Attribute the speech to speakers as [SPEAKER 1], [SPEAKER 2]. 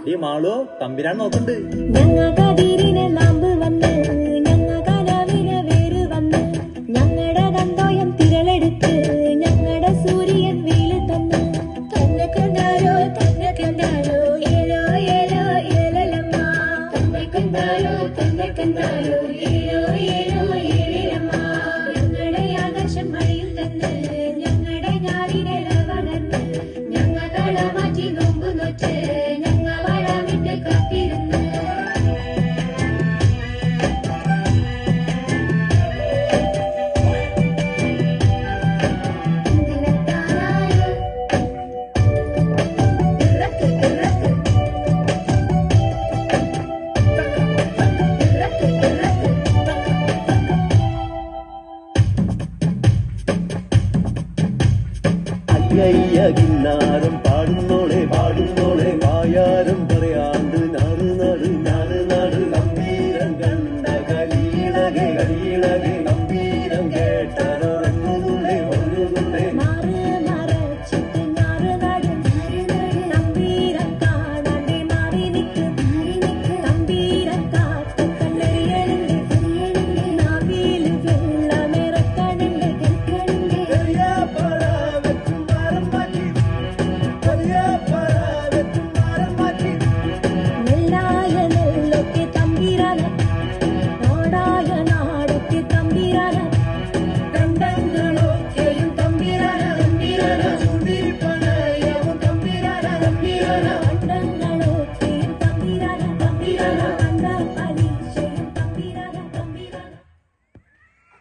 [SPEAKER 1] ഈ മാളോ തമ്പിരാൻ നോക്കണ്ട്.
[SPEAKER 2] ഞങ്ങകതിരിന് നാമ്പ് വന്ന് ഞങ്ങകനവിന് വേര് വന്ന് ഞങ്ങടെ തന്തോയം തിരളെടുത്ത് ഞങ്ങടെ സൂര്യൻ വീല് തന്ന് തന്നക്കെന്താരോ തന്നക്കെന്താരോ ഏലോ ഏലോ ഏലലമ്മ തന്നക്കെന്താരോ തന്നക്കെന്താരോ ഏലോ ഏലോ ഏലലമ്മ ഞങ്ങടെ ആകാശം മഴയിൽ തന്ന് ഞങ്ങടെ ഞാറിനെ വളർന്ന് ഞങ്ങകള മാറ്റി നോമ്പ് നോറ്റ്
[SPEAKER 3] അയ്യയ്യ